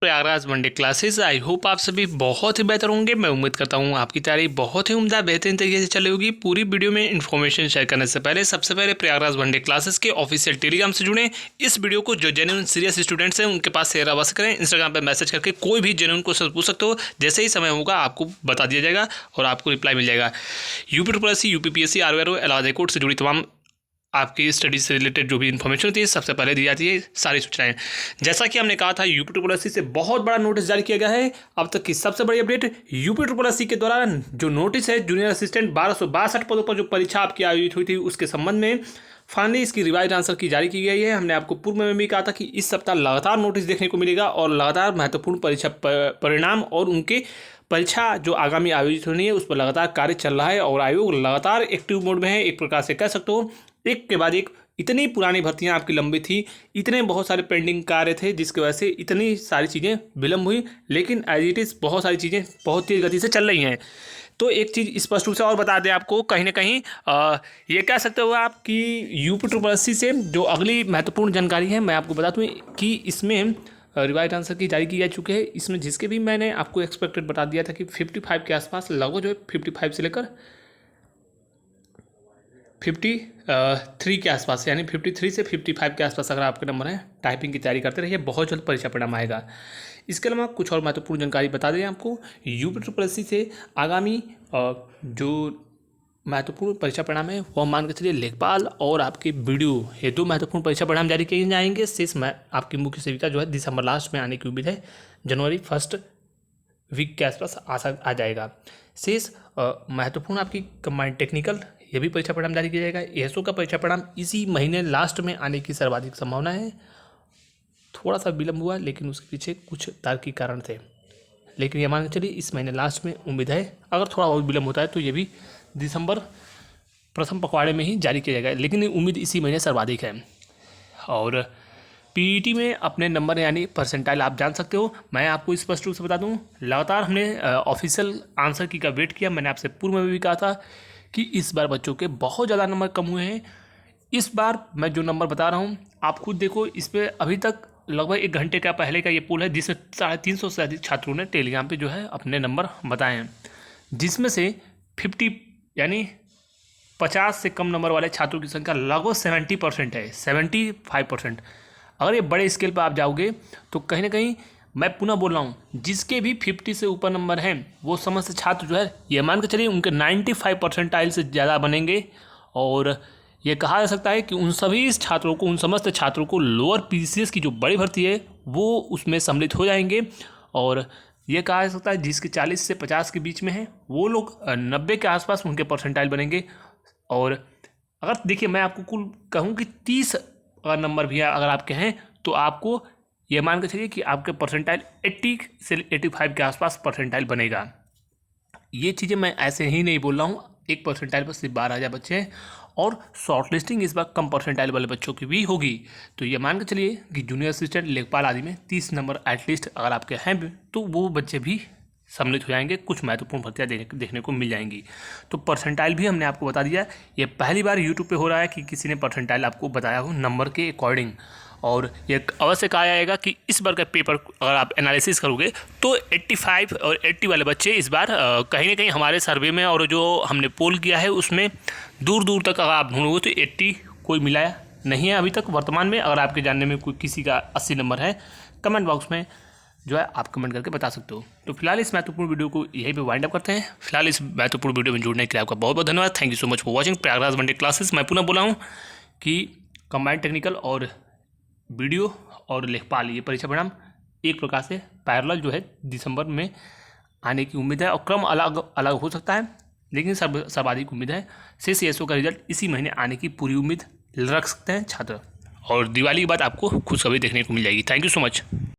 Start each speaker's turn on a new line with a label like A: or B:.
A: Prayagraj one day classes. I hope आप सभी बहुत ही बेहतर होंगे। मैं उम्मीद करता हूँ आपकी तैयारी बहुत ही उम्दा बेहतरीन तरीके से चली होगी। पूरी वीडियो में इन्फॉर्मेशन शेयर करने से पहले सबसे पहले प्रयागराज वनडे क्लासेस के ऑफिशियल टेलीग्राम से जुड़े। इस वीडियो को जो जेन्युइन सीरियस स्टूडेंट्स हैं उनके पास शेयर अवश्य करें। इंस्टाग्राम पर मैसेज करके कोई भी जेन्युइन क्वेश्चन पूछ सकते हो, जैसे ही समय होगा आपको बता दिया जाएगा और आपको रिप्लाई मिल जाएगा। UP UPPSC RRO Allahabad high court से जुड़ी तमाम आपकी स्टडी से रिलेटेड जो भी इन्फॉर्मेशन होती है सबसे पहले दी जाती है सारी सूचनाएं। जैसा कि हमने कहा था, UPSC से बहुत बड़ा नोटिस जारी किया गया है। अब तक की सबसे बड़ी अपडेट, UPSC के दौरान जो नोटिस है जूनियर असिस्टेंट 1262 पदों पर जो परीक्षा आपकी आयोजित हुई थी उसके संबंध में फाइनली इसकी रिवाइज आंसर की जारी की गई है। हमने आपको पूर्व में भी कहा था कि इस सप्ताह लगातार नोटिस देखने को मिलेगा और लगातार महत्वपूर्ण परीक्षा परिणाम और उनके परीक्षा जो आगामी आयोजित होनी है उस पर लगातार कार्य चल रहा है और आयोग लगातार एक्टिव मोड में है। एक प्रकार से कह सकते हो एक के बाद एक इतनी पुरानी भर्तियां आपकी लंबी थी, इतने बहुत सारे पेंडिंग कार्य थे जिसकी वजह से इतनी सारी चीज़ें विलम्ब हुई, लेकिन एज इट इज़ बहुत सारी चीज़ें बहुत तेज़ गति से चल रही हैं। तो एक चीज़ स्पष्ट रूप से और बता दें आपको, कहीं ना कहीं ये कह सकते हो आप कि UPSC से जो अगली महत्वपूर्ण जानकारी है मैं आपको बता दूँ कि इसमें रिवाइज आंसर की जारी की जा चुकी है। इसमें जिसके भी मैंने आपको एक्सपेक्टेड बता दिया था कि 55 के आसपास लगभग जो है 55 से लेकर 53 के आसपास, यानी 53 से 55 के आसपास अगर आपके नंबर हैं, टाइपिंग की तैयारी करते रहिए, बहुत जल्द परीक्षा परिणाम आएगा। इसके अलावा कुछ और महत्वपूर्ण जानकारी बता दें आपको, UPSC से आगामी जो महत्वपूर्ण परीक्षा परिणाम है वह मान के चलिए लेखपाल और आपके वीडियो, ये दो महत्वपूर्ण परीक्षा परिणाम जारी किए जाएंगे। शेष में आपकी मुख्य सेविका जो है दिसंबर लास्ट में आने की उम्मीद है, जनवरी फर्स्ट वीक के आसपास आ जाएगा। शेष महत्वपूर्ण आपकी कंबाइंड टेक्निकल, ये भी परीक्षा परिणाम जारी किया जाएगा। ASO का परीक्षा परिणाम इसी महीने लास्ट में आने की सर्वाधिक संभावना है। थोड़ा सा विलम्ब हुआ लेकिन उसके पीछे कुछ तार्किक कारण थे, लेकिन ये मान के चलिए इस महीने लास्ट में उम्मीद है। अगर थोड़ा बहुत विलम्ब होता है तो ये भी दिसंबर प्रथम पखवाड़े में ही जारी किया जाएगा, लेकिन उम्मीद इसी महीने सर्वाधिक है। और PET में अपने नंबर यानी परसेंटाइल आप जान सकते हो। मैं आपको स्पष्ट रूप से बता दूं, लगातार हमने ऑफिशियल आंसर की का वेट किया। मैंने आपसे पूर्व में भी कहा था कि इस बार बच्चों के बहुत ज़्यादा नंबर कम हुए हैं। इस बार मैं जो नंबर बता रहा हूँ आप खुद देखो, इस पर अभी तक लगभग 1 घंटे का पहले का ये पोल है जिसमें 350 से अधिक छात्रों ने टेलीग्राम पे जो है अपने नंबर बताए हैं, जिसमें से 50 यानी 50 से कम नंबर वाले छात्रों की संख्या लगभग 70% है, 75%। अगर ये बड़े स्केल पर आप जाओगे तो कहीं ना कहीं मैं पुनः बोल रहा हूँ, जिसके भी 50 से ऊपर नंबर हैं वो समस्त छात्र जो है ये मान के चलिए उनके 95 परसेंटाइल से ज़्यादा बनेंगे। और ये कहा जा सकता है कि उन सभी छात्रों को, उन समस्त छात्रों को लोअर PCS की जो बड़ी भर्ती है वो उसमें सम्मिलित हो जाएंगे। और ये कहा जा सकता है जिसके 40 से 50 के बीच में है वो लोग 90 के आसपास उनके परसेंटाइल बनेंगे। और अगर देखिए मैं आपको कुल कहूँ कि 30 अगर नंबर भी अगर आपके हैं तो आपको ये मान के चलिए कि आपके परसेंटाइल 80 से 85 के आसपास परसेंटाइल बनेगा। ये चीज़ें मैं ऐसे ही नहीं बोल रहा हूँ, एक परसेंटाइल पर सिर्फ 12,000 बच्चे हैं और शॉर्ट लिस्टिंग इस बार कम परसेंटाइल वाले बच्चों की भी होगी। तो ये मान के चलिए कि जूनियर असिस्टेंट, लेखपाल आदि में 30 नंबर एटलीस्ट अगर आपके हैं तो वो बच्चे भी सम्मिलित हो जाएंगे, कुछ महत्वपूर्ण भर्तियाँ देखने को मिल जाएंगी। तो परसेंटाइल भी हमने आपको बता दिया। ये पहली बार यूट्यूब पे हो रहा है कि किसी ने परसेंटाइल आपको बताया हो नंबर के अकॉर्डिंग। और ये अवश्य कहा जाएगा कि इस बार का पेपर अगर आप एनालिसिस करोगे तो 85 और 80 वाले बच्चे इस बार कहीं ना कहीं हमारे सर्वे में और जो हमने पोल किया है उसमें दूर दूर तक अगर आप ढूंढोगे तो 80 कोई मिलाया नहीं है अभी तक वर्तमान में। अगर आपके जानने में कोई किसी का 80 नंबर है, कमेंट बॉक्स में जो है आप कमेंट करके बता सकते हो। तो फिलहाल इस महत्वपूर्ण वीडियो को यहीं पे वाइंड अप करते हैं। फिलहाल इस महत्वपूर्ण वीडियो में जुड़ने के लिए आपका बहुत बहुत धन्यवाद। Thank you so much for watching Prayagraj one day classes. मैं पुनः बोला हूँ कि कंबाइंड टेक्निकल और वीडियो और लेखपाल ये परीक्षा परिणाम एक प्रकार से पैरेलल जो है दिसंबर में आने की उम्मीद है और क्रम अलग अलग हो सकता है, लेकिन सर्वाधिक उम्मीद है। शेष ASO का रिजल्ट इसी महीने आने की पूरी उम्मीद रख सकते हैं छात्र। और दिवाली के बाद आपको खुशखबरी देखने को मिल जाएगी। Thank you so much.